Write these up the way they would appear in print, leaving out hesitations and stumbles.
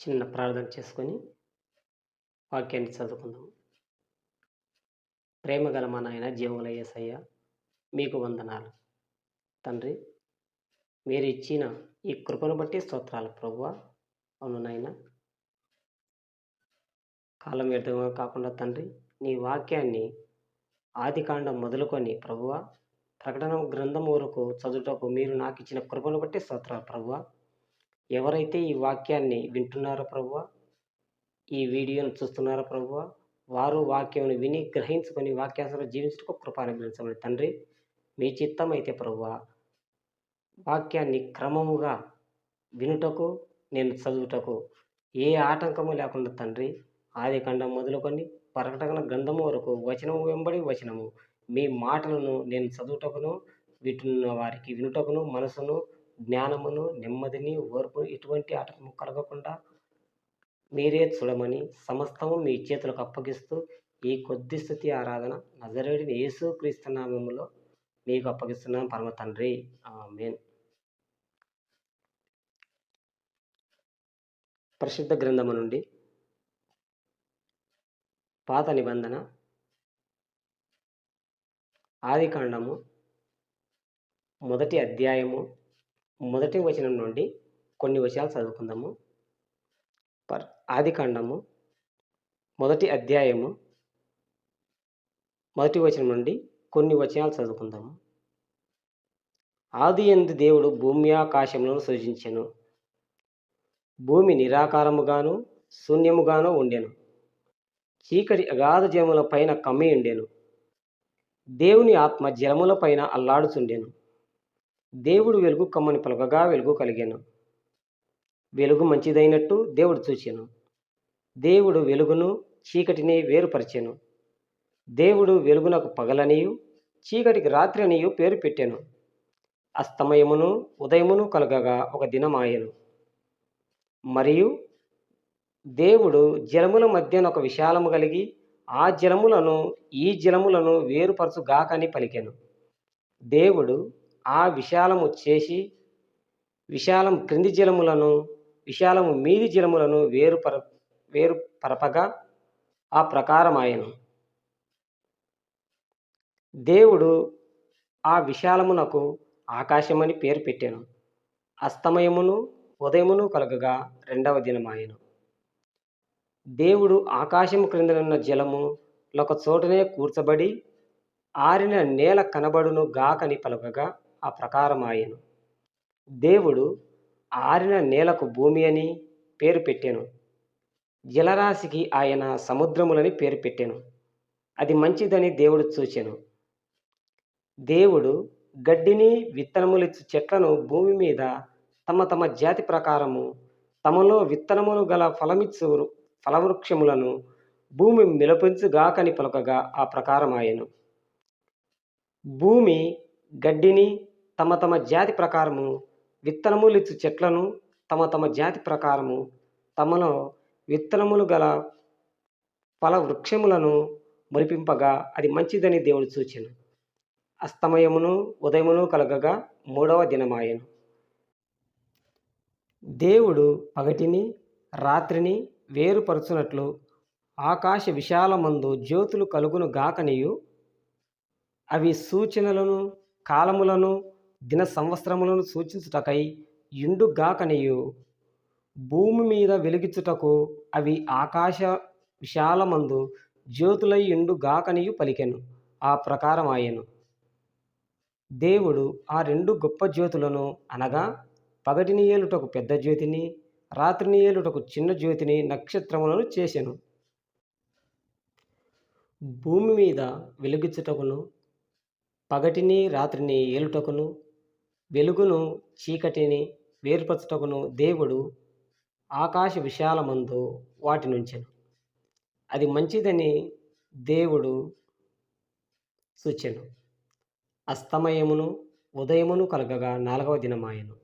చిన్న ప్రార్థన చేసుకొని వాక్యాన్ని చదువుకుందాం. ప్రేమగల మా నాయన, జీవముల యేసయ్య, మీకు వందనాలు తండ్రి. మీరు ఇచ్చిన ఈ కృపను బట్టి స్తోత్రాలు ప్రభువా. అవును నాయన, కాలం వ్యర్థంగా కాకుండా తండ్రి, నీ వాక్యాన్ని ఆదికాండం మొదలుకొని ప్రభువా ప్రకటన గ్రంథం వరకు చదువుటకు మీరు నాకు ఇచ్చిన కృపను బట్టి స్తోత్రాలు ప్రభువా. ఎవరైతే ఈ వాక్యాన్ని వింటున్నారో ప్రభువా, ఈ వీడియోను చూస్తున్నారో ప్రభువా, వారు వాక్యమును విని గ్రహించుకొని వాక్యానుసారం జీవించుటకు కృప అనుగ్రహించమని తండ్రి. మీ చిత్తం అయితే ప్రభువా, వాక్యాన్ని క్రమముగా వినుటకు, నేను చదువుటకు ఏ ఆటంకము లేకుండా తండ్రి, ఆదికాండం మొదలుకొని ప్రకటన గ్రంథము వరకు వచనము వెంబడి వచనము మీ మాటలను నేను చదువుటకును, వింటున్న వారికి వినుటకును మనసును, జ్ఞానమును, నెమ్మదిని, ఓర్పు ఎటువంటి ఆటంకము కలగకుండా మీరే చూడమని సమస్తము మీ చేతులకు అప్పగిస్తూ ఈ కొద్ది స్తుతి ఆరాధన నజరేయుడైన యేసుక్రీస్తు నామములో మీకు అప్పగిస్తున్నాం పరమ తండ్రి. ఆమేన్. పరిశుద్ధ గ్రంథము నుండి పాత నిబంధన ఆదికాండము మొదటి అధ్యాయము మొదటి వచనం నుండి కొన్ని వచనాలు చదువుకుందాము. ఆదికాండము మొదటి అధ్యాయము మొదటి వచనం నుండి కొన్ని వచనాలు చదువుకుందాము. ఆదియందు దేవుడు భూమి ఆకాశములను సృజించెను. భూమి నిరాకారముగాను శూన్యముగాను ఉండెను. చీకటి అగాధ జలముల పైన కమ్మి ఉండెను. దేవుని ఆత్మ జలముల పైన అల్లాడుచుండెను. దేవుడు వెలుగు కమ్మని పలకగా వెలుగు కలిగెను. వెలుగు మంచిదైనట్టు దేవుడు చూచెను. దేవుడు వెలుగును చీకటిని వేరుపరిచెను. దేవుడు వెలుగునకు పగలనియు చీకటికి రాత్రి అనియు పేరు పెట్టెను. అస్తమయమును ఉదయమును కలగగా ఒక దినమాయెను. మరియు దేవుడు జలముల మధ్యన ఒక విశాలము కలిగి ఆ జలములను ఈ జలములను వేరుపరచుగాకని పలికెను. దేవుడు ఆ విశాలము చేసి విశాలం క్రింది జలములను విశాలము మీది జలములను వేరుపరపగా ఆ ప్రకారమాయెను. దేవుడు ఆ విశాలమునకు ఆకాశమని పేరు పెట్టెను. అస్తమయమును ఉదయమును కలగగా రెండవ దినమాయెను. దేవుడు ఆకాశము క్రిందనున్న జలము ఒక చోటనే కూర్చబడి ఆరిన నేల కనబడును గాకని పలకగా ఆ ప్రకారమాయెను. దేవుడు ఆరిన నేలకు భూమి అని పేరు పెట్టెను. జలరాశికి ఆయన సముద్రములని పేరు పెట్టెను. అది మంచిదని దేవుడు చూచెను. దేవుడు గడ్డిని విత్తనములిచ్చు చెట్లను భూమి మీద తమ తమ జాతి ప్రకారము తమలో విత్తనములు గల ఫలవృక్షములను భూమి మిలపించుగాకని పలకగా ఆ ప్రకారమాయెను. భూమి గడ్డిని తమ తమ జాతి ప్రకారము విత్తనములిచ్చు చెట్లను తమ తమ జాతి ప్రకారము తమలో విత్తనములు గల ఫలవృక్షములను మొలిపింపగా అది మంచిదని దేవుడు చూచెను. అస్తమయమును ఉదయమును కలగగా మూడవ దినమాయెను. దేవుడు పగటిని రాత్రిని వేరుపరచునట్లు ఆకాశ విశాలమందు జ్యోతులు కలుగును గాకనియు అవి సూచనలను కాలములను దిన సంవత్సరములను సూచించుటకై యుండుగాకనియు భూమి మీద వెలిగించుటకు అవి ఆకాశ విశాలమందు జ్యోతులై యుండుగాకనియు పలికెను. ఆ ప్రకారమాయెను. దేవుడు ఆ రెండు గొప్ప జ్యోతులను అనగా పగటిని ఏలుటకు పెద్ద జ్యోతిని రాత్రిని ఏలుటకు చిన్న జ్యోతిని నక్షత్రములను చేసెను. భూమి మీద వెలుగించుటకును పగటిని రాత్రిని ఏలుటకును వెలుగును చీకటిని వేరుపరచుటకును దేవుడు ఆకాశ విశాలమందు వాటినుంచెను. అది మంచిదని దేవుడు చూచెను. అస్తమయమును ఉదయమును కలగగా నాలుగవ దినమాయెను.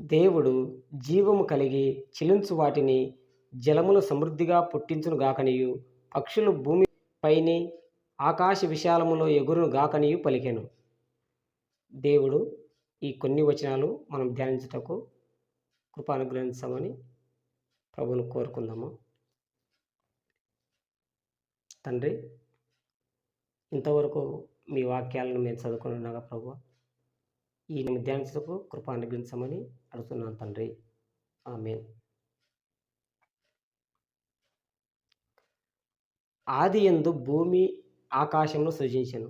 దేవుడు జీవము కలిగి చిలించు వాటిని జలములు సమృద్ధిగా పుట్టించును గాకనియు పక్షులు భూమి పైని ఆకాశ విశాలములో ఎగురును గాకనియు పలికెను. దేవుడు ఈ కొన్ని వచనాలు మనం ధ్యానించుటకు కృప అనుగ్రహించమని ప్రభువును కోరుకుందాము. తండ్రి, ఇంతవరకు మీ వాక్యాలను మేము చదువుకుని ఉన్నాగా ప్రభువా, ఈ ధ్యానించకు కృప అనుగ్రహించమని అడుగుతున్నాను తండ్రి. ఆమేన్. ఆదియందు భూమి ఆకాశమును సృజించెను.